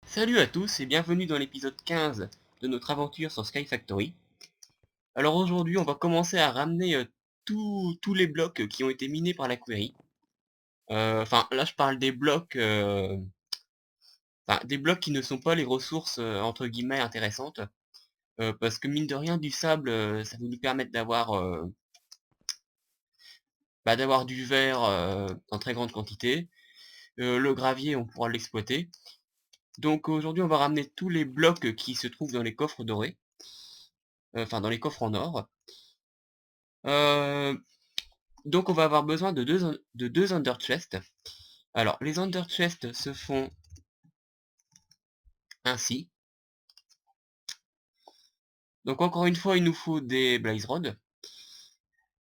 Salut à tous et bienvenue dans l'épisode 15 de notre aventure sur Sky Factory. Alors aujourd'hui on va commencer à ramener tous les blocs qui ont été minés par la query. Enfin là je parle des blocs, des blocs qui ne sont pas les ressources entre guillemets intéressantes. Parce que mine de rien du sable ça va nous permettre d'avoir du verre en très grande quantité. Le gravier on pourra l'exploiter. Donc aujourd'hui on va ramener tous les blocs qui se trouvent dans les coffres dorés. Enfin dans les coffres en or. Euh, donc on va avoir besoin de deux under chests. Alors les under chests se font ainsi. Donc encore une fois il nous faut des blaze rods.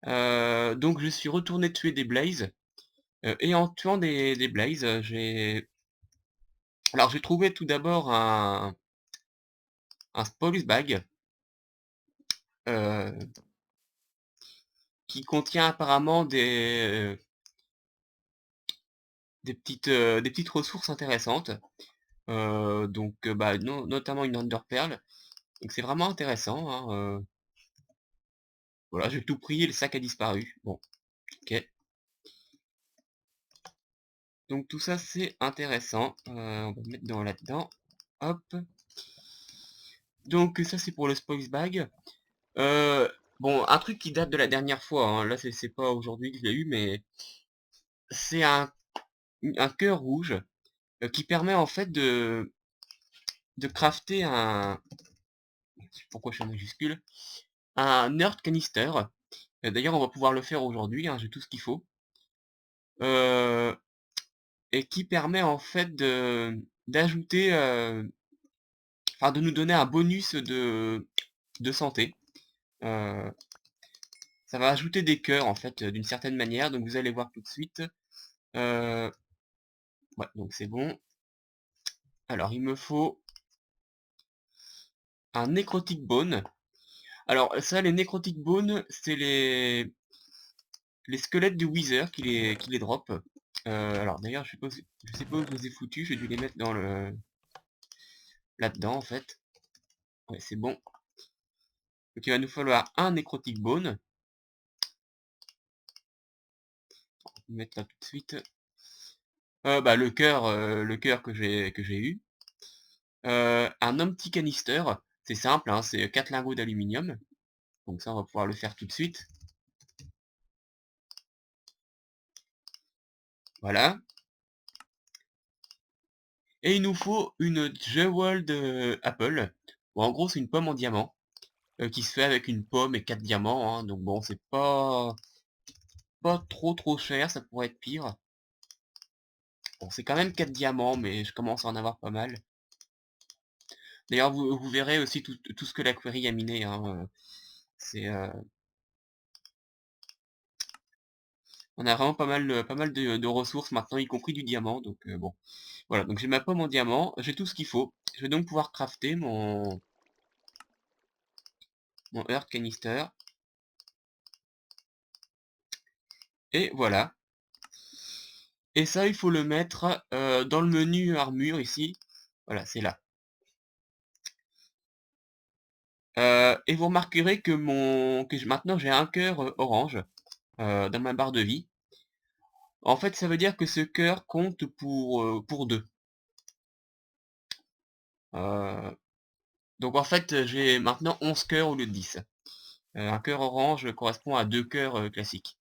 Donc je suis retourné tuer des blazes. Et en tuant des blazes, j'ai trouvé tout d'abord un spoils bag. euh, qui contient apparemment des petites ressources intéressantes. Notamment une underpearl. Donc c'est vraiment intéressant, hein. Voilà, j'ai tout pris et le sac a disparu. Bon, ok. Donc tout ça c'est intéressant. On va mettre là-dedans. Hop. Donc ça c'est pour le spoils bag. Euh, bon, un truc qui date de la dernière fois, hein. Là c'est pas aujourd'hui que je l'ai eu, mais c'est un cœur rouge qui permet en fait de crafter pourquoi je suis en majuscule, un earth canister. D'ailleurs on va pouvoir le faire aujourd'hui, hein, j'ai tout ce qu'il faut. Euh, et qui permet en fait d'ajouter, de nous donner un bonus de santé. Euh, Ça va ajouter des cœurs en fait d'une certaine manière, donc vous allez voir tout de suite. Euh, ouais, donc c'est bon. Alors il me faut un necrotic bone. Alors ça, les necrotic bones, c'est les squelettes du Wither qui les drop. Alors d'ailleurs, je sais pas où je les ai foutus, j'ai dû les mettre là-dedans en fait. Ouais, c'est bon. Donc il va nous falloir un necrotic bone. On va mettre là tout de suite. Le cœur que j'ai eu. Un empty canister, c'est simple, hein, c'est 4 lingots d'aluminium. Donc ça, on va pouvoir le faire tout de suite. Voilà. Et il nous faut une Jeweled Apple. Bon, en gros, c'est une pomme en diamant qui se fait avec une pomme et 4 diamants, hein. Donc bon, c'est pas trop cher, ça pourrait être pire. Bon, c'est quand même 4 diamants, mais je commence à en avoir pas mal. D'ailleurs, vous verrez aussi tout ce que la query a miné, hein. C'est On a vraiment pas mal de ressources maintenant, y compris du diamant, donc bon. Voilà, donc j'ai ma pomme en diamant, j'ai tout ce qu'il faut. Je vais donc pouvoir crafter mon earth canister. Et voilà. Et ça, il faut le mettre dans le menu armure ici. Voilà, c'est là. Et vous remarquerez que maintenant j'ai un cœur orange dans ma barre de vie. En fait, ça veut dire que ce cœur compte pour 2. Donc en fait, j'ai maintenant 11 cœurs au lieu de 10. Un cœur orange correspond à 2 cœurs classiques.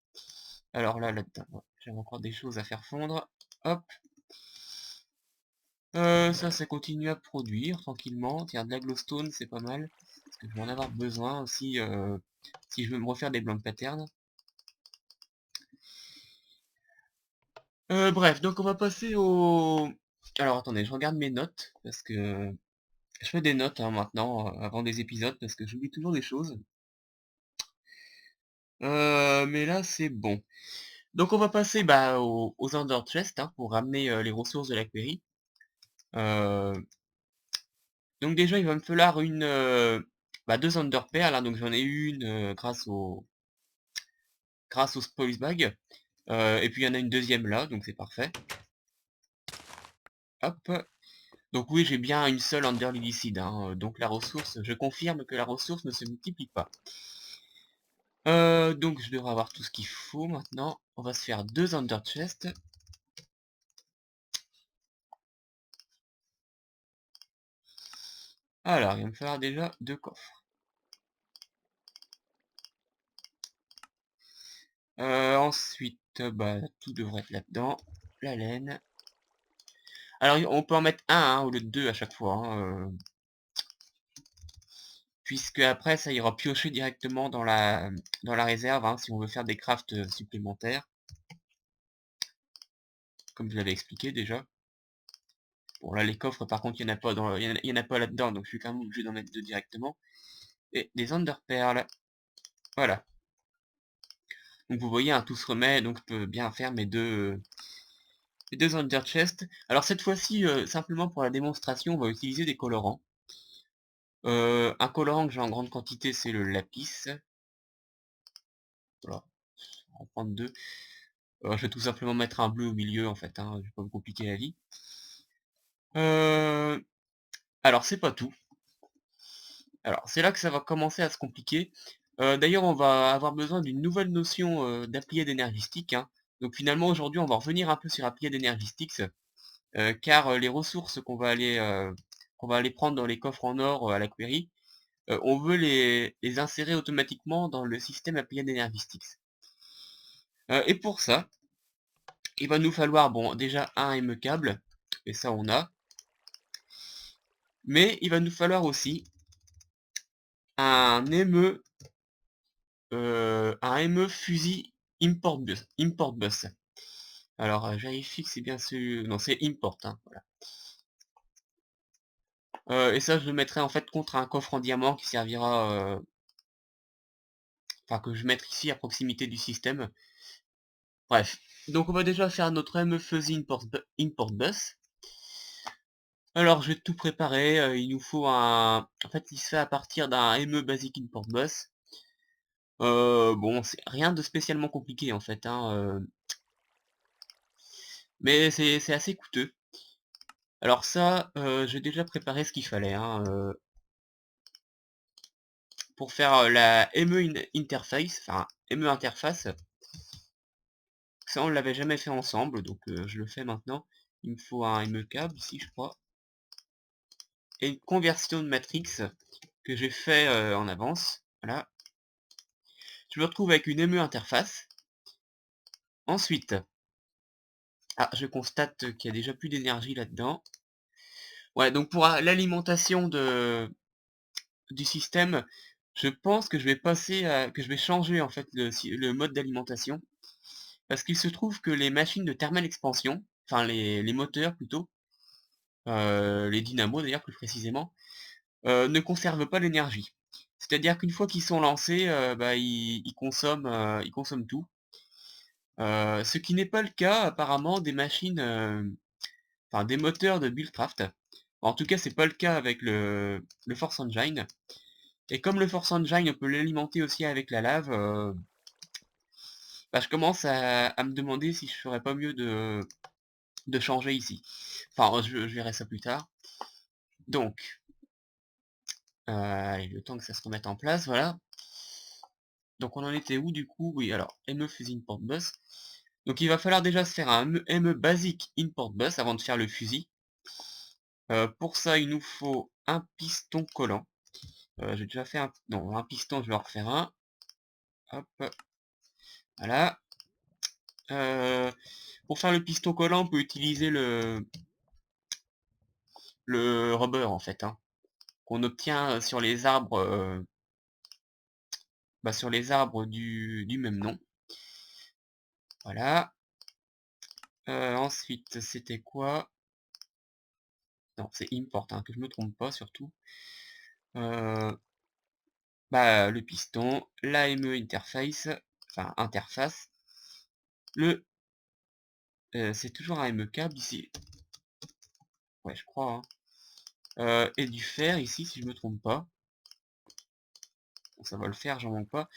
Alors là-dedans, ouais, j'ai encore des choses à faire fondre. Hop. Ça continue à produire tranquillement. Tiens, de la glowstone, c'est pas mal. Parce que je vais en avoir besoin aussi si je veux me refaire des blancs patterns. Bref, donc on va passer au... Alors attendez, je regarde mes notes, parce que je fais des notes hein, maintenant, avant des épisodes, parce que j'oublie toujours des choses. Mais là, c'est bon. Donc on va passer aux Ender Chest hein, pour ramener les ressources de la query. Euh, donc déjà, il va me falloir deux Ender Pearl, hein, donc j'en ai une grâce au Spoils Bag. Et puis il y en a une deuxième là, donc c'est parfait. Hop. Donc oui, j'ai bien une seule underlilicide, hein, donc la ressource, je confirme que la ressource ne se multiplie pas. Donc je devrais avoir tout ce qu'il faut maintenant. On va se faire 2 under chest. Alors, il va me falloir déjà 2 coffres. Ensuite, bah, tout devrait être là-dedans. La laine. Alors, on peut en mettre un hein, au lieu de 2 à chaque fois. Hein, puisque après, ça ira piocher directement dans la réserve, hein, si on veut faire des crafts supplémentaires. Comme je l'avais expliqué déjà. Bon, là, les coffres, par contre, il n'y en a pas il y en a pas là-dedans, donc je suis quand même obligé d'en mettre 2 directement. Et des enderperles. Voilà. Donc vous voyez, hein, tout se remet, donc je peux bien faire mes deux under chest. Alors cette fois-ci, simplement pour la démonstration, on va utiliser des colorants. Un colorant que j'ai en grande quantité, c'est le lapis. Voilà, on va en prendre 2. Je vais tout simplement mettre un bleu au milieu, en fait, hein, je vais pas me compliquer la vie. Euh, alors c'est pas tout. Alors c'est là que ça va commencer à se compliquer. D'ailleurs, on va avoir besoin d'une nouvelle notion d'applied énergistique, hein. Donc finalement, aujourd'hui, on va revenir un peu sur applied énergistics. Car les ressources qu'on va aller prendre dans les coffres en or à la query, on veut les insérer automatiquement dans le système Applied Energistics. Et pour ça, il va nous falloir, bon, déjà un ME câble, et ça on a, mais il va nous falloir aussi un ME, fusil import bus. Alors, je vérifie que c'est bien ce... Non, c'est import, hein, voilà. Et ça, je le mettrai en fait contre un coffre en diamant qui servira... Enfin, que je vais mettre ici à proximité du système. Bref. Donc, on va déjà faire notre ME fuzzy import bus. Alors, je vais tout préparer. Il nous faut un... En fait, il se fait à partir d'un ME basic import bus. Bon, c'est rien de spécialement compliqué, en fait, hein, mais c'est assez coûteux. Alors ça, j'ai déjà préparé ce qu'il fallait, hein, pour faire la interface, enfin ME interface. Ça, on l'avait jamais fait ensemble, donc je le fais maintenant. Il me faut un ME câble ici, je crois. Et une conversion de matrix que j'ai fait en avance. Voilà. Je me retrouve avec une ME interface. Ensuite, je constate qu'il y a déjà plus d'énergie là-dedans. Ouais, donc pour l'alimentation du système, je pense que je vais que je vais changer en fait le mode d'alimentation. Parce qu'il se trouve que les machines de thermal expansion, enfin les moteurs plutôt, les dynamos d'ailleurs plus précisément, ne conservent pas l'énergie. C'est-à-dire qu'une fois qu'ils sont lancés, bah, ils consomment tout. Ce qui n'est pas le cas apparemment des machines, enfin des moteurs de Buildcraft. En tout cas, c'est pas le cas avec le Force Engine. Et comme le Force Engine, on peut l'alimenter aussi avec la lave, bah, je commence à me demander si je ferais pas mieux de changer ici. Enfin, je verrai ça plus tard. Donc, allez, le temps que ça se remette en place, voilà. Donc on en était où du coup? Oui, alors, ME Fusing Port Bus. Donc il va falloir déjà se faire un ME Basic Import Bus avant de faire le fusil. Pour ça, il nous faut un piston collant. J'ai déjà fait un... Non, un piston, je vais en refaire un. Hop, voilà. Pour faire le piston collant, on peut utiliser le rubber en fait, hein, qu'on obtient sur les arbres, sur les arbres du même nom. Voilà. Ensuite, c'était quoi? Non, c'est import, hein, que je me trompe pas surtout. Le piston, l'AME interface, enfin interface. C'est toujours un ME câble ici. Ouais, je crois. Hein. Et du fer ici, si je me trompe pas. Bon, ça va le faire, j'en manque pas.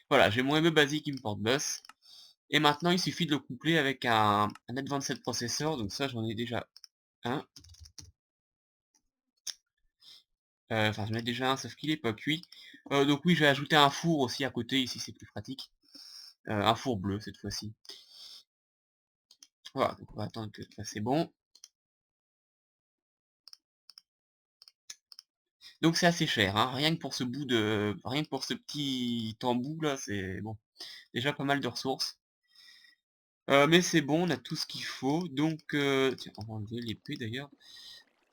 Voilà, j'ai mon ME basique import bus. Et maintenant, il suffit de le coupler avec un Advanced Processor. Donc ça, j'en ai déjà un. Enfin, j'en ai déjà un, sauf qu'il est pas cuit. Donc oui, je vais ajouter un four aussi à côté, ici c'est plus pratique. Un four bleu cette fois-ci. Voilà, donc on va attendre que ça c'est bon. Donc c'est assez cher, hein. Rien que pour ce bout de. Rien que pour ce petit embout là, c'est bon. Déjà pas mal de ressources. Mais c'est bon, on a tout ce qu'il faut. Donc tiens, on va enlever l'épée d'ailleurs.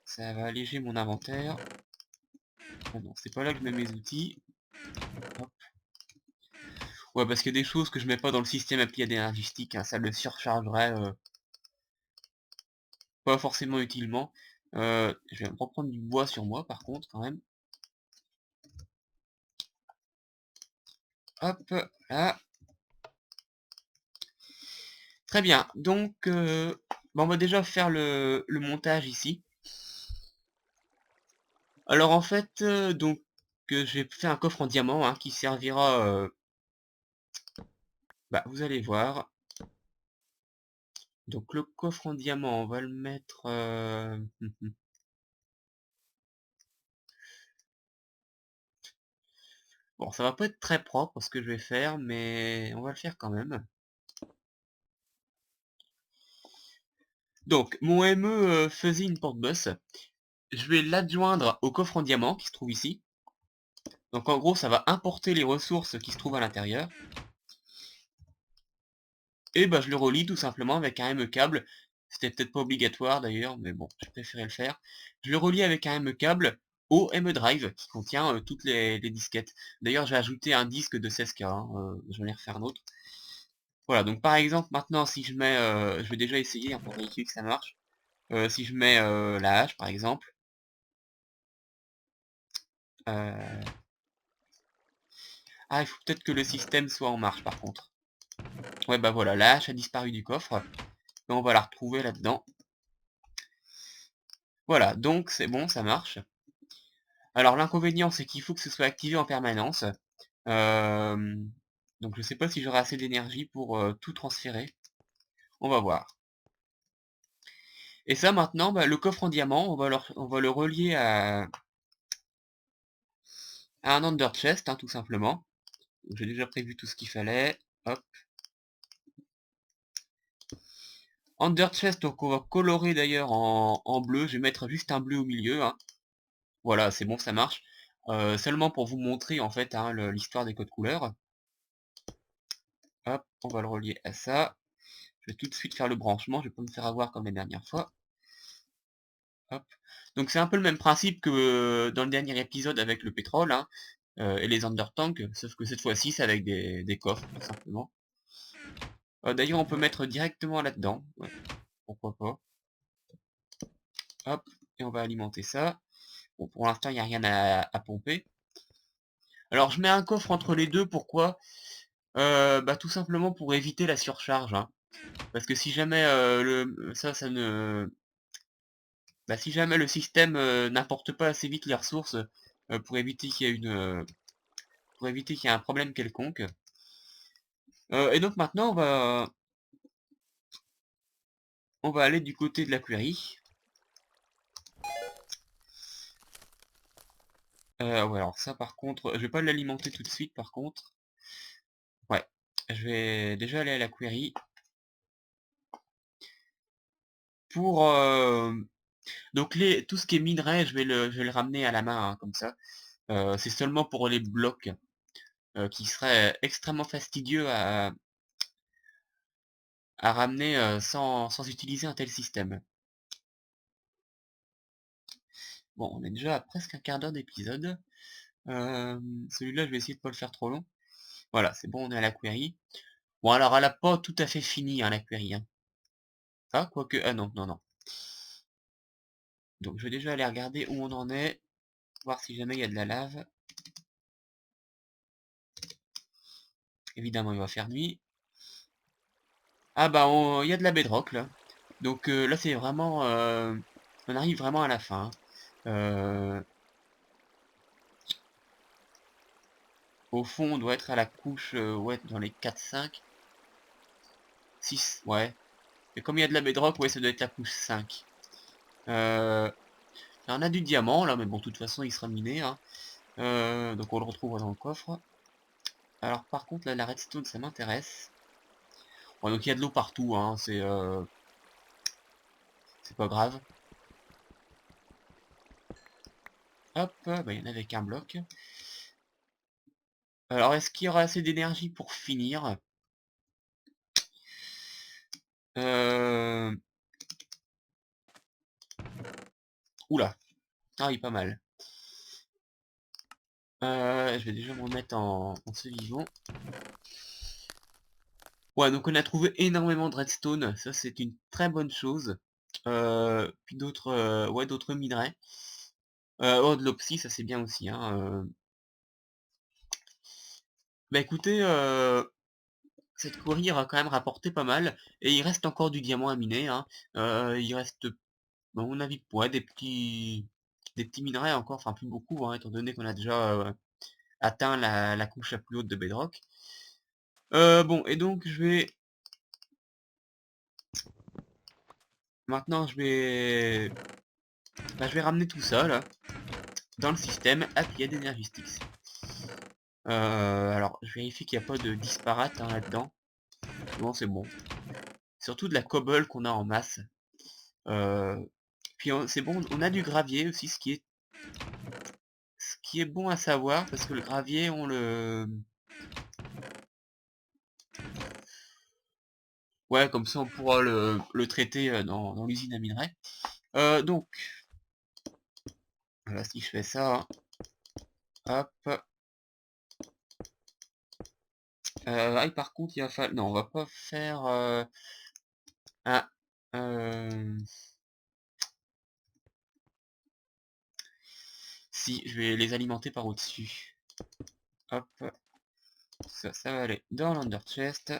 Ça va alléger mon inventaire. Ah non, c'est pas là que je mets mes outils. Hop. Ouais, parce qu'il y a des choses que je mets pas dans le système appli à d'énergie stick, hein, ça le surchargerait pas forcément utilement. Je vais reprendre du bois sur moi par contre quand même. Hop, là. Très bien, donc on va déjà faire le montage ici. Alors en fait, j'ai fait un coffre en diamant hein, qui servira, vous allez voir. Donc le coffre en diamant, on va le mettre... Bon, ça va pas être très propre ce que je vais faire, mais on va le faire quand même. Donc, mon ME faisait une porte-boss. Je vais l'adjoindre au coffre en diamant qui se trouve ici. Donc en gros, ça va importer les ressources qui se trouvent à l'intérieur. Et je le relie tout simplement avec un ME câble. C'était peut-être pas obligatoire d'ailleurs, mais bon, j'ai préféré le faire. Je le relie avec un ME câble au ME drive qui contient toutes les disquettes. D'ailleurs, j'ai ajouté un disque de 16K, hein, je vais en refaire un autre. Voilà, donc par exemple, maintenant, si je mets, je vais déjà essayer hein, pour vérifier que ça marche. Si je mets la hache, par exemple, euh, ah, il faut peut-être que le système soit en marche, par contre. Ouais, voilà, la hache a disparu du coffre, et on va la retrouver là-dedans. Voilà, donc c'est bon, ça marche. Alors l'inconvénient, c'est qu'il faut que ce soit activé en permanence. Euh, donc je sais pas si j'aurai assez d'énergie pour tout transférer. On va voir. Et ça maintenant, le coffre en diamant, on va le relier à un Ender Chest, hein, tout simplement. J'ai déjà prévu tout ce qu'il fallait. Hop. Ender Chest, donc on va colorer d'ailleurs en bleu. Je vais mettre juste un bleu au milieu. Hein. Voilà, c'est bon, ça marche. Seulement pour vous montrer en fait hein, l'histoire des codes couleurs. Hop, on va le relier à ça. Je vais tout de suite faire le branchement, je vais pas me faire avoir comme la dernière fois. Hop. Donc c'est un peu le même principe que dans le dernier épisode avec le pétrole hein, et les undertanks, sauf que cette fois-ci c'est avec des coffres tout simplement. D'ailleurs on peut mettre directement là-dedans, ouais, pourquoi pas. Hop, et on va alimenter ça. Bon pour l'instant il n'y a rien à pomper. Alors je mets un coffre entre les deux, pourquoi tout simplement pour éviter la surcharge. Hein. Parce que si jamais ça ne si jamais le système n'apporte pas assez vite les ressources pour éviter qu'il y ait pour éviter qu'il y ait un problème quelconque. Et donc maintenant on va aller du côté de la query. Ouais alors ça par contre, je vais pas l'alimenter tout de suite par contre. Ouais, je vais déjà aller à la query. Pour donc tout ce qui est minerai, je vais le ramener à la main hein, comme ça. C'est seulement pour les blocs qui seraient extrêmement fastidieux à ramener sans utiliser un tel système. Bon, on est déjà à presque un quart d'heure d'épisode. Celui-là, je vais essayer de pas le faire trop long. Voilà, c'est bon, on est à la query. Bon, alors, elle a pas tout à fait fini, hein, la query. Hein. Ah, quoique... Ah non, non, non. Donc, je vais déjà aller regarder où on en est. Voir si jamais il y a de la lave. Évidemment, il va faire nuit. Ah il y a de la bedrock, là. Donc, là, c'est vraiment... on arrive vraiment à la fin. Au fond, on doit être à la couche... ouais, dans les 4-5. 6, ouais. Et comme il y a de la bedrock, ouais, ça doit être la couche 5. On a du diamant là, mais bon, de toute façon, il sera miné, hein. Donc on le retrouvera dans le coffre. Alors par contre, là, la redstone, ça m'intéresse. Bon, donc il y a de l'eau partout, hein, c'est pas grave. Hop, bah, il y en avait qu'un bloc. Alors, est-ce qu'il y aura assez d'énergie pour finir? Euh... Oula. Ah oui, pas mal. Je vais déjà me remettre en ce vivant. Ouais, donc on a trouvé énormément de redstone. Ça, c'est une très bonne chose. Puis d'autres ouais, d'autres minerais. Oh, de l'opsie, ça c'est bien aussi, hein. Bah écoutez, cette courir a quand même rapporté pas mal. Et il reste encore du diamant à miner, hein. Il reste, à mon avis, ouais, des petits minerais encore, enfin plus beaucoup, hein, étant donné qu'on a déjà atteint la couche la plus haute de Bedrock. Bon, et donc je vais... Maintenant, je vais ramener tout ça, là, dans le système. Ah, puis il y a d'énergie sticks. Alors, je vérifie qu'il n'y a pas de disparate, hein, là-dedans. Non, c'est bon. Surtout de la cobble qu'on a en masse. Euh, Puis c'est bon, on a du gravier aussi, ce qui est bon à savoir, parce que le gravier, on le... Ouais, comme ça, on pourra le traiter dans l'usine à minerai. Donc, voilà, si je fais ça, hop. Ah, et par contre, il va falloir... Non, on va pas faire... Ah, euh, si, je vais les alimenter par au-dessus. Hop, ça va aller dans l'under chest,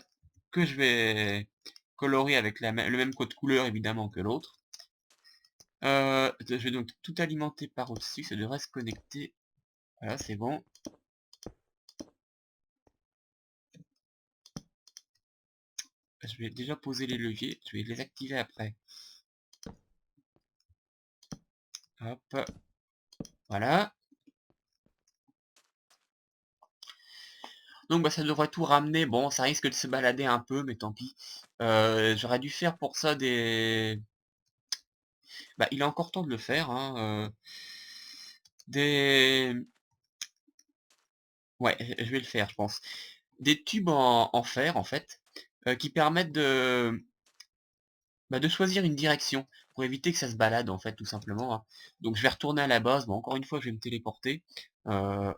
que je vais colorer avec le même code couleur évidemment que l'autre. Je vais donc tout alimenter par au-dessus, ça devrait se connecter. Voilà, c'est bon. Je vais déjà poser les leviers, je vais les activer après. Hop, voilà. Donc bah ça devrait tout ramener. Bon, ça risque de se balader un peu, mais tant pis. J'aurais dû faire pour ça des... Bah il est encore temps de le faire, hein. Des... Ouais, je vais le faire, je pense. Des tubes en fer, en fait, qui permettent de choisir une direction, pour éviter que ça se balade, en fait, tout simplement, hein. Donc je vais retourner à la base. Bon, encore une fois, je vais me téléporter. Euh,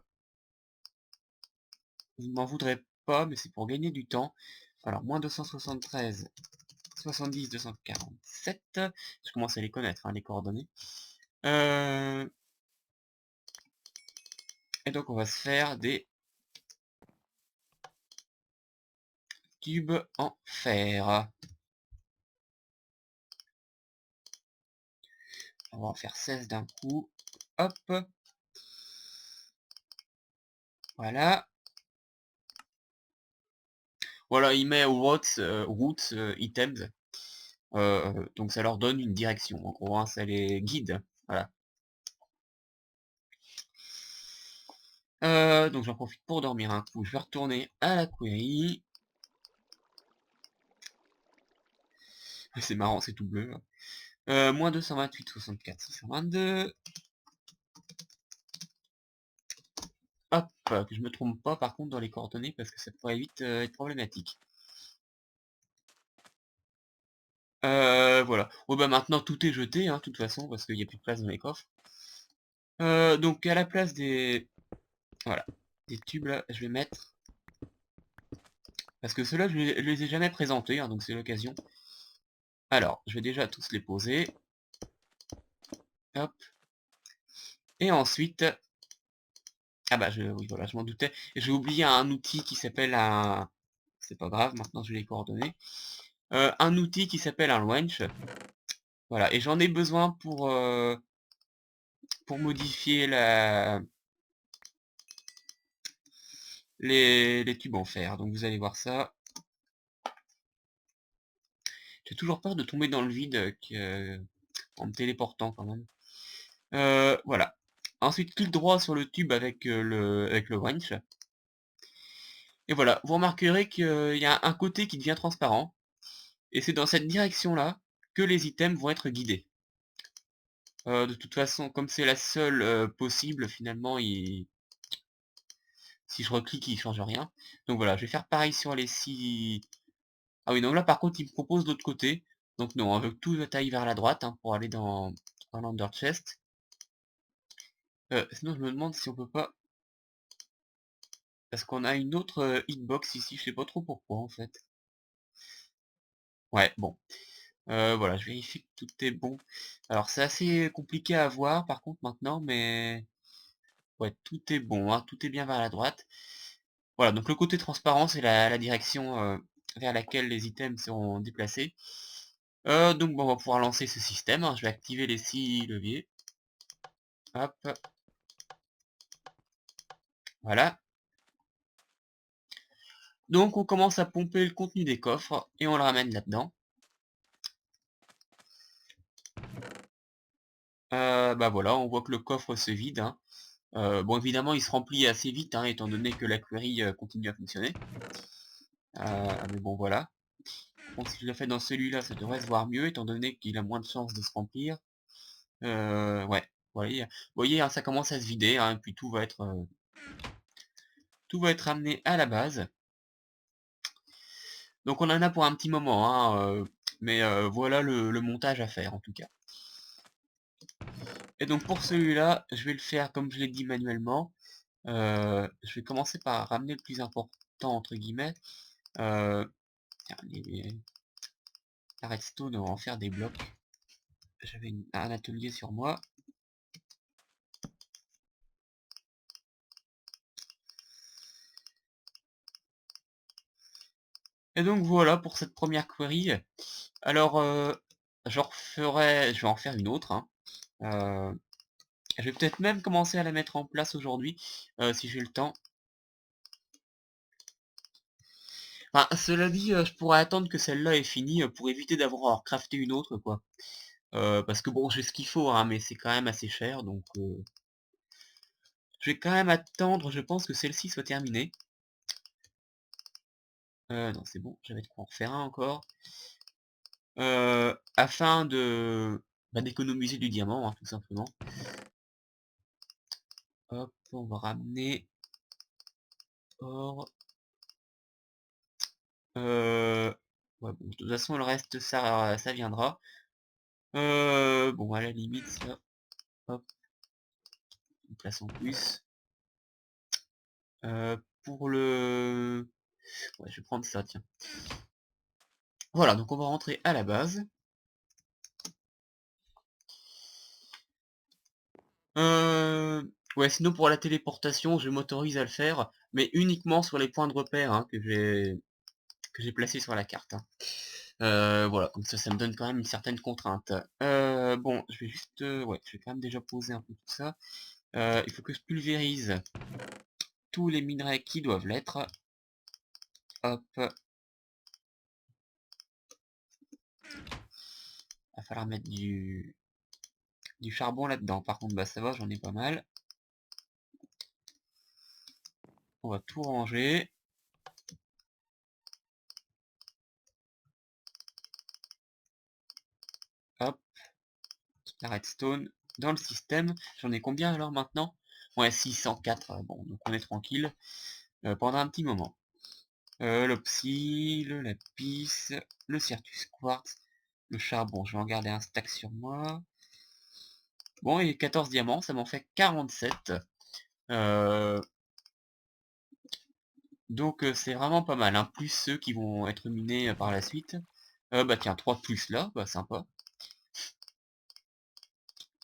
vous ne m'en voudrez pas, mais c'est pour gagner du temps. Alors, moins 273, 70, 247. Je commence à les connaître, hein, les coordonnées. Et donc, on va se faire des tubes en fer. On va en faire 16 d'un coup. Hop. Voilà. Voilà, il met routes, items. Donc ça leur donne une direction. En gros, hein, ça les guide. Voilà. Donc j'en profite pour dormir un coup. Je vais retourner à la query. C'est marrant, c'est tout bleu. Moins 228, 64, 622. Hop, que je me trompe pas par contre dans les coordonnées parce que ça pourrait vite être problématique. Voilà. Bon bah maintenant tout est jeté, hein, de toute façon, parce qu'il n'y a plus de place dans les coffres. Donc à la place des... Voilà. Des tubes là, je vais mettre... Parce que ceux-là, je les ai jamais présentés, hein, donc c'est l'occasion. Alors, je vais déjà tous les poser. Hop. Et ensuite... Ah bah, oui, voilà, je m'en doutais. J'ai oublié un outil qui s'appelle un... C'est pas grave, maintenant je vais les coordonner. Un outil qui s'appelle un wrench. Voilà, et j'en ai besoin pour modifier les tubes en fer. Donc vous allez voir ça. J'ai toujours peur de tomber dans le vide en me téléportant quand même. Voilà. Ensuite, clic droit sur le tube avec, le wrench. Et voilà, vous remarquerez qu'il y a un côté qui devient transparent. Et c'est dans cette direction-là que les items vont être guidés. De toute façon, comme c'est la seule possible, finalement, si je reclique, il change rien. Donc voilà, je vais faire pareil sur les 6... Ah oui, donc là, par contre, il me propose l'autre côté. Donc non, on veut que tout aille vers la droite hein, pour aller dans l'Under Chest. Sinon, je me demande si on peut pas... Parce qu'on a une autre hitbox ici, je sais pas trop pourquoi, en fait. Ouais, bon. Voilà, je vérifie que tout est bon. Alors, c'est assez compliqué à voir, par contre, maintenant, mais... Ouais, tout est bon, hein, tout est bien vers la droite. Voilà, donc le côté transparent, c'est la direction vers laquelle les items seront déplacés. Donc bon, on va pouvoir lancer ce système, hein. Je vais activer les 6 leviers. Hop, voilà. Donc on commence à pomper le contenu des coffres et on le ramène là-dedans. Bah voilà, on voit que le coffre se vide, hein. Bon évidemment il se remplit assez vite, hein, étant donné que la query continue à fonctionner. Mais bon voilà. Bon, si je le fais dans celui-là, ça devrait se voir mieux, étant donné qu'il a moins de chances de se remplir. Ouais, vous voyez hein, ça commence à se vider, hein, puis tout va être ramené à la base. Donc on en a pour un petit moment, hein, mais voilà le montage à faire en tout cas. Et donc pour celui-là, je vais le faire comme je l'ai dit manuellement. Je vais commencer par ramener le plus important entre guillemets. Tiens, la redstone, on va en faire des blocs. J'avais un atelier sur moi. Et donc voilà pour cette première query. Alors je vais en faire une autre, hein. Je vais peut-être même commencer à la mettre en place aujourd'hui, si j'ai le temps. Enfin, cela dit, je pourrais attendre que celle-là est finie pour éviter d'avoir à en crafter une autre, quoi. Parce que bon, j'ai ce qu'il faut, hein, mais c'est quand même assez cher, donc je vais quand même attendre, je pense que celle-ci soit terminée. Non, c'est bon, j'avais de quoi en faire un encore. Afin d'économiser du diamant, hein, tout simplement. Hop, on va ramener or. Ouais, bon, de toute façon, le reste, ça viendra. Bon, à la limite, ça, hop, une place en plus. Pour le... Ouais, je vais prendre ça, tiens. Voilà, donc on va rentrer à la base. Ouais, sinon pour la téléportation, je m'autorise à le faire, mais uniquement sur les points de repère hein, que j'ai placés sur la carte. Hein. Voilà, comme ça me donne quand même une certaine contrainte. Bon, je vais juste... ouais, je vais quand même déjà poser un peu tout ça. Il faut que je pulvérise tous les minerais qui doivent l'être. Hop. Va falloir mettre du charbon là-dedans. Par contre, bah ça va, j'en ai pas mal. On va tout ranger. Hop. La redstone dans le système. J'en ai combien alors maintenant? Ouais, 604. Bon, donc on est tranquille pendant un petit moment. L'opsie, le lapis, le Certus quartz, le charbon. Je vais en garder un stack sur moi. Bon, et 14 diamants, ça m'en fait 47. Donc c'est vraiment pas mal, hein. Plus ceux qui vont être minés par la suite. Bah tiens, 3 de plus là, bah sympa.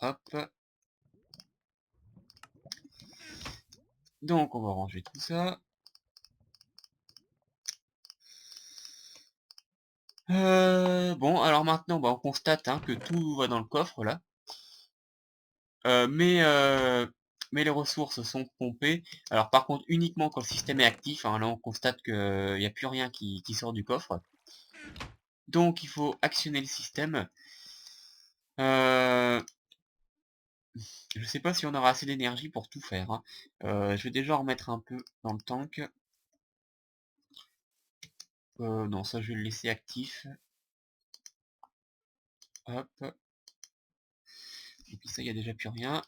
Hop. Donc on va ranger tout ça. Bon, alors maintenant, bah, on constate hein, que tout va dans le coffre là. Euh, mais, euh, mais les ressources sont pompées. Alors par contre, uniquement quand le système est actif. Hein, là, on constate qu'il n'y a plus rien qui sort du coffre. Donc il faut actionner le système. Euh, Je sais pas si on aura assez d'énergie pour tout faire, hein. Je vais déjà en remettre un peu dans le tank. Non, ça je vais le laisser actif. Hop. Et puis ça, il y a déjà plus rien.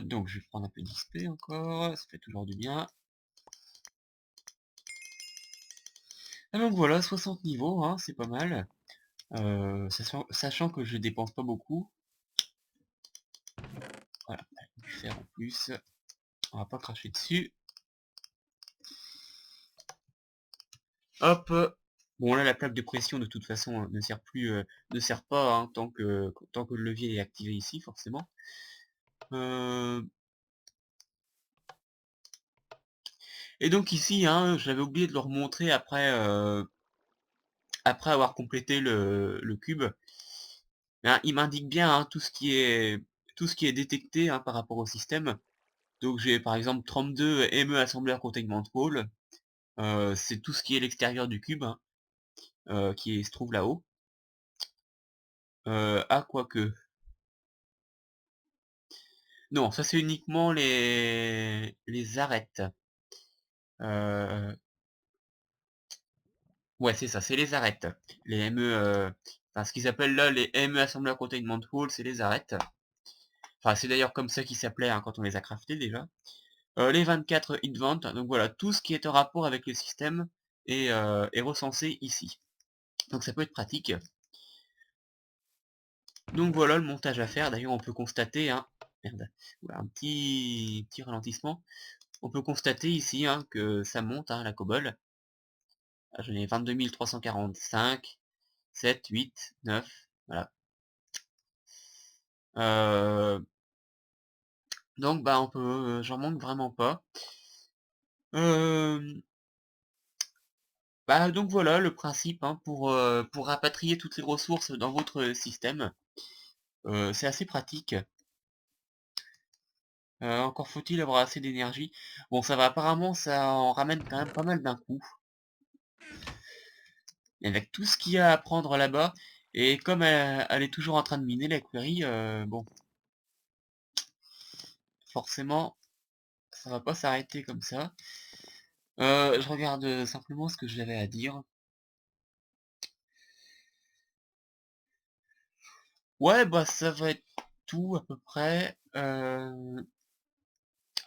Donc je vais prendre un peu d'XP encore, ça fait toujours du bien. Ah donc voilà, 60 niveaux, hein, c'est pas mal. Sachant que je dépense pas beaucoup. Voilà, du fer en plus. On va pas cracher dessus. Hop. Bon là la plaque de pression de toute façon ne sert plus, ne sert pas hein, tant que le levier est activé ici forcément. Et donc ici, hein, j'avais oublié de leur montrer après avoir complété le cube. Hein, il m'indique bien hein, tout ce qui est détecté hein, par rapport au système. Donc j'ai par exemple 32 ME Assembler Containment Wall. C'est tout ce qui est l'extérieur du cube, hein, se trouve là-haut. Quoique. Non, ça c'est uniquement les arêtes. Euh, ouais, c'est ça, c'est les arêtes. Les ME, enfin, ce qu'ils appellent là les ME Assembler Containment Wall, c'est les arêtes. Enfin, c'est d'ailleurs comme ça qu'ils s'appelaient hein, quand on les a craftés déjà. Les 24 invent, donc voilà, tout ce qui est en rapport avec le système est recensé ici. Donc ça peut être pratique. Donc voilà le montage à faire. D'ailleurs on peut constater, hein, merde, voilà, un petit ralentissement. On peut constater ici hein, que ça monte, hein, la COBOL. Ah, j'en ai 22 345, 7, 8, 9, voilà. Euh, donc bah on peut, j'en manque vraiment pas. Euh, Bah donc voilà le principe hein, pour rapatrier toutes les ressources dans votre système. C'est assez pratique. Encore faut-il avoir assez d'énergie. Bon ça va apparemment ça en ramène quand même pas mal d'un coup. Et avec tout ce qu'il y a à prendre là-bas, et comme elle est toujours en train de miner la query, bon, forcément, ça va pas s'arrêter comme ça. Je regarde simplement ce que j'avais à dire. Ouais, bah ça va être tout à peu près. Ah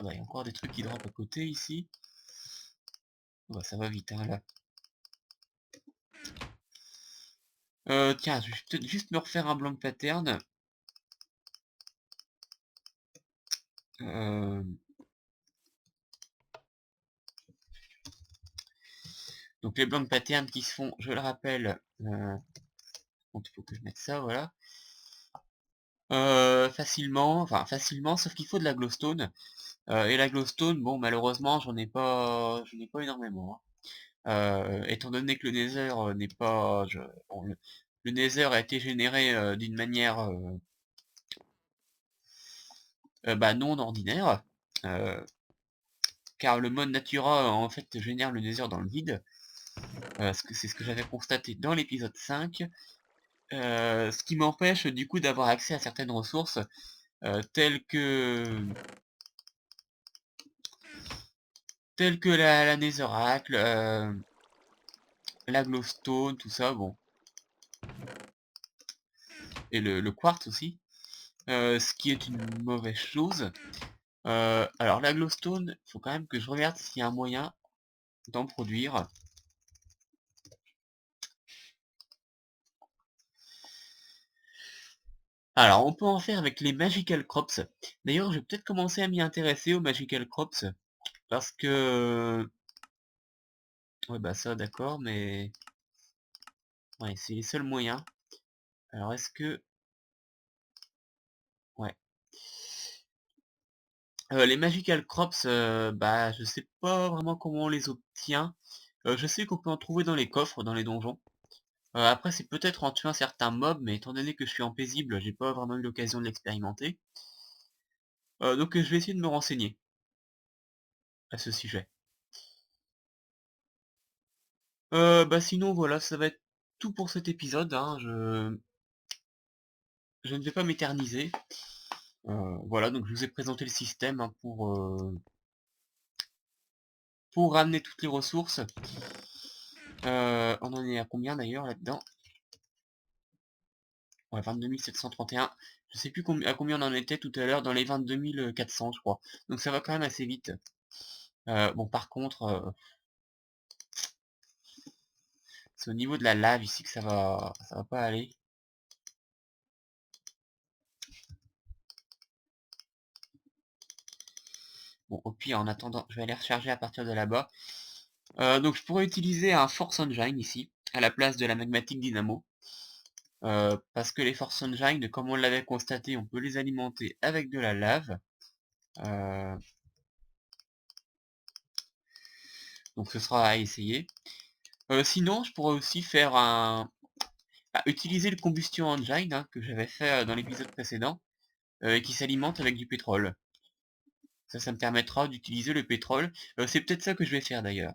bah, il y a encore des trucs qui drop à côté ici. Bah, ça va vite, hein, là. Tiens, je vais peut-être juste me refaire un blank pattern. Euh, donc les blank patterns qui se font, je le rappelle, donc il faut que je mette ça, voilà. Facilement, sauf qu'il faut de la glowstone. Et la glowstone, bon, malheureusement, j'en ai pas énormément, hein. Étant donné que le Nether n'est pas, bon, le Nether a été généré d'une manière, bah, non ordinaire, euh, car le mode Natura en fait génère le Nether dans le vide. C'est ce que j'avais constaté dans l'épisode 5. Ce qui m'empêche du coup d'avoir accès à certaines ressources telles que la Netherrack, la glowstone, tout ça, bon, et le quartz aussi, ce qui est une mauvaise chose. Alors la glowstone, faut quand même que je regarde s'il y a un moyen d'en produire. Alors on peut en faire avec les magical crops. D'ailleurs, je vais peut-être commencer à m'y intéresser aux magical crops parce que ouais bah ça d'accord, mais ouais c'est les seuls moyens. Alors est-ce que ouais. Les magical crops, bah je sais pas vraiment comment on les obtient. Je sais qu'on peut en trouver dans les coffres, dans les donjons. Après c'est peut-être en tuant certains mobs, mais étant donné que je suis en paisible, j'ai pas vraiment eu l'occasion de l'expérimenter. Donc je vais essayer de me renseigner à ce sujet. Bah sinon voilà, ça va être tout pour cet épisode, hein. Je ne vais pas m'éterniser. Voilà, donc je vous ai présenté le système, hein, pour ramener toutes les ressources. On en est à combien d'ailleurs là-dedans? Ouais, 22 731. Je sais plus à combien on en était tout à l'heure, dans les 22 400 je crois. Donc ça va quand même assez vite. Bon, par contre, c'est au niveau de la lave ici que ça va pas aller. Bon, au pire, en attendant, je vais aller recharger à partir de là-bas. Donc je pourrais utiliser un Force Engine ici, à la place de la Magmatic Dynamo. Parce que les Force Engine, comme on l'avait constaté, on peut les alimenter avec de la lave. Donc ce sera à essayer. Sinon, je pourrais aussi faire utiliser le Combustion Engine, hein, que j'avais fait dans l'épisode précédent, et qui s'alimente avec du pétrole. Ça me permettra d'utiliser le pétrole. C'est peut-être ça que je vais faire d'ailleurs.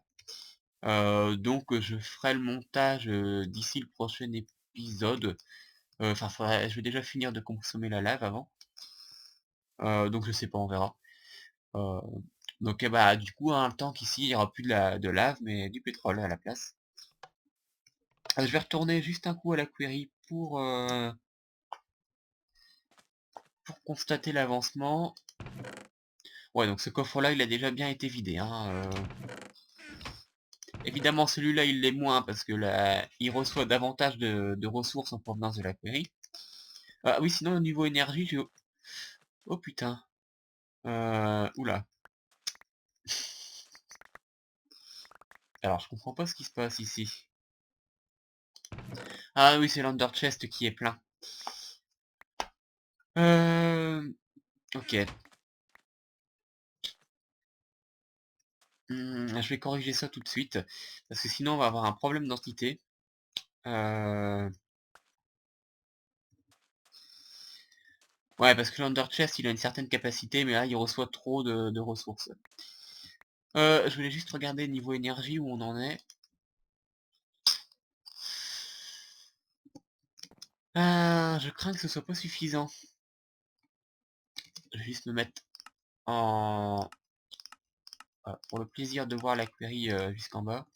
Donc je ferai le montage d'ici le prochain épisode. Enfin, je vais déjà finir de consommer la lave avant. Donc je sais pas, on verra. Euh, donc bah du coup, hein, tant qu'ici il n'y aura plus de lave, mais du pétrole à la place. Je vais retourner juste un coup à la query pour constater l'avancement. Ouais, donc ce coffre-là, il a déjà bien été vidé, hein. Évidemment, celui-là, il l'est moins parce que là, il reçoit davantage de ressources en provenance de la query. Ah oui, sinon, au niveau énergie, j'ai... Oh putain. Oula. Alors, je comprends pas ce qui se passe ici. Ah oui, c'est l'Under Chest qui est plein. Ok. Je vais corriger ça tout de suite. Parce que sinon, on va avoir un problème d'entité. Ouais, parce que l'Under Chest, il a une certaine capacité, mais là, il reçoit trop de ressources. Je voulais juste regarder niveau énergie où on en est. Je crains que ce soit pas suffisant. Je vais juste me mettre en... pour le plaisir de voir la query jusqu'en bas.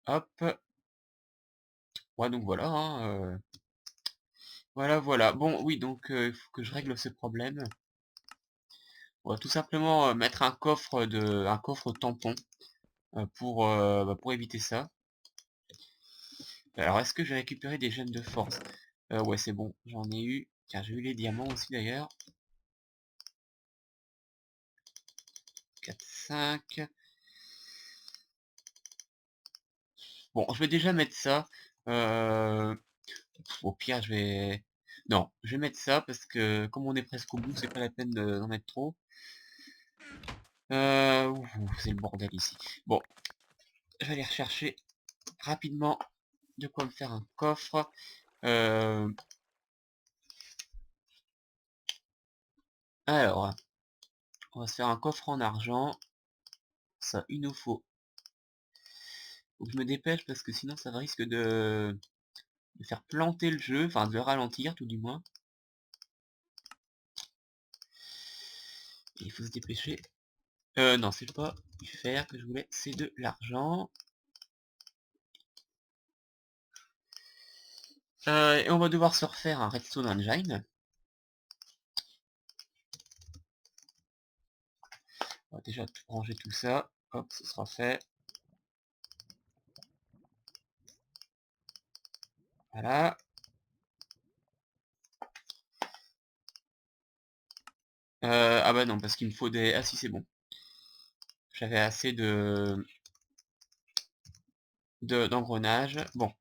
Hop. Ouais, donc voilà, hein, voilà. Bon, oui, donc il faut que je règle ce problème. On va tout simplement mettre un coffre tampon pour éviter ça. Alors, est-ce que j'ai récupéré des gemmes de force? Ouais, c'est bon, j'en ai eu. Tiens, j'ai eu les diamants aussi d'ailleurs. 4, 5. Bon, je vais déjà mettre ça. Euh, Au pire, je vais... Non, je vais mettre ça parce que comme on est presque au bout, c'est pas la peine d'en mettre trop. C'est le bordel ici. Bon, je vais aller rechercher rapidement de quoi me faire un coffre. Euh, alors, on va se faire un coffre en argent. Ça, il nous faut. Faut que je me dépêche parce que sinon ça risque de faire planter le jeu, enfin de le ralentir tout du moins. Et il faut se dépêcher. Non, c'est pas du fer que je voulais, c'est de l'argent. Et on va devoir se refaire un Redstone Engine. On va déjà ranger tout ça. Hop, ce sera fait. Voilà. Ah bah non, parce qu'il me faut des... Ah si, c'est bon. J'avais assez d'engrenages. Bon.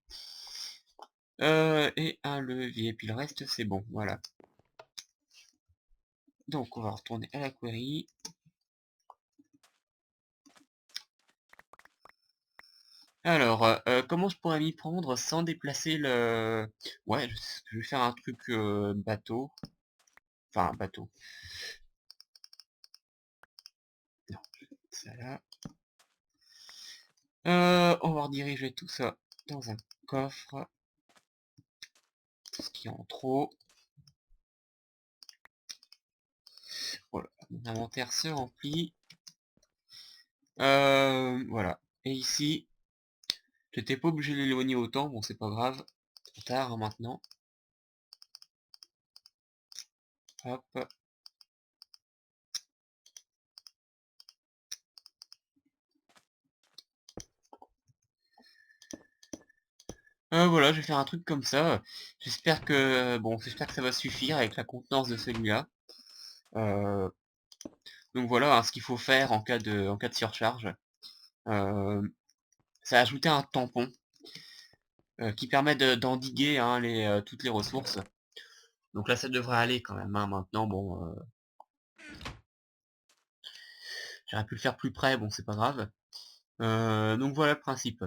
Et un levier. Puis le reste, c'est bon. Voilà. Donc, on va retourner à la query. Alors, comment je pourrais m'y prendre sans déplacer le... Ouais, je vais faire un truc bateau. Enfin, bateau. Non, ça là. On va rediriger tout ça dans un coffre. Tout ce qui est en trop. Voilà, mon inventaire se remplit. Voilà. Et ici, j'étais pas obligé de l'éloigner autant, bon c'est pas grave. Trop tard hein, maintenant. Hop. Voilà, je vais faire un truc comme ça. J'espère que j'espère que ça va suffire avec la contenance de celui-là. Euh, donc voilà hein, ce qu'il faut faire en cas de surcharge. Euh, c'est ajouter un tampon qui permet d'endiguer hein, toutes les ressources. Donc là ça devrait aller quand même hein, maintenant. Bon, j'aurais pu le faire plus près, bon c'est pas grave. Donc voilà le principe.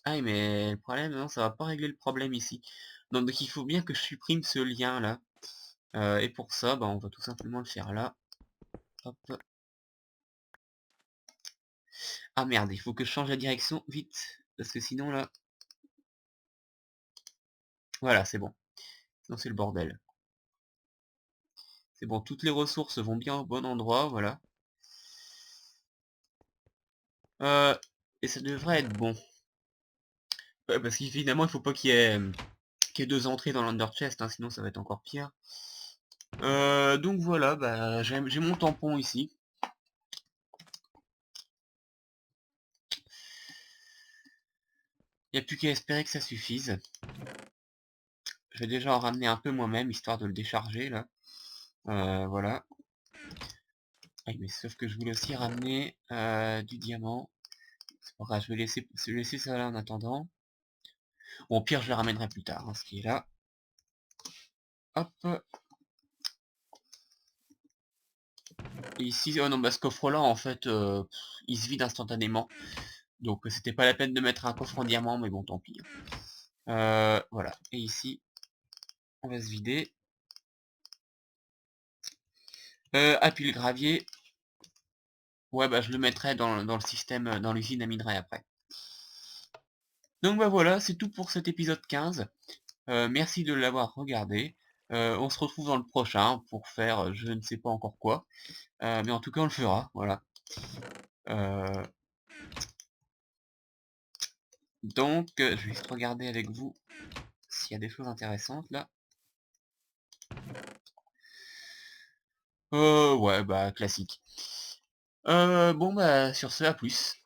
Ah oui, mais le problème, non, ça va pas régler le problème ici. Donc il faut bien que je supprime ce lien là. Et pour ça, bah, on va tout simplement le faire là. Hop. Ah merde, il faut que je change la direction vite. Parce que sinon là... Voilà, c'est bon. Sinon c'est le bordel. C'est bon, toutes les ressources vont bien au bon endroit, voilà. Euh, et ça devrait être bon. Parce qu'évidemment, il faut pas qu'il y ait deux entrées dans l'under chest, hein, sinon ça va être encore pire. Donc voilà, bah, j'ai mon tampon ici. Il n'y a plus qu'à espérer que ça suffise. Je vais déjà en ramener un peu moi-même, histoire de le décharger, là. Voilà. Ah, mais sauf que je voulais aussi ramener du diamant. C'est pas grave, je vais laisser ça là en attendant. Bon, au pire, je le ramènerai plus tard, hein, ce qui est là. Hop. Et ici, oh non, bah ce coffre-là, en fait, il se vide instantanément. Donc, c'était pas la peine de mettre un coffre en diamant, mais bon, tant pis. Voilà. Et ici, on va se vider. Ah, puis le gravier. Ouais, bah je le mettrai dans le système, dans l'usine à minerai après. Donc bah voilà, c'est tout pour cet épisode 15. Merci de l'avoir regardé. On se retrouve dans le prochain pour faire je ne sais pas encore quoi. Mais en tout cas on le fera, voilà. Euh, donc je vais juste regarder avec vous s'il y a des choses intéressantes là. Ouais bah classique. Bon bah sur ce à plus.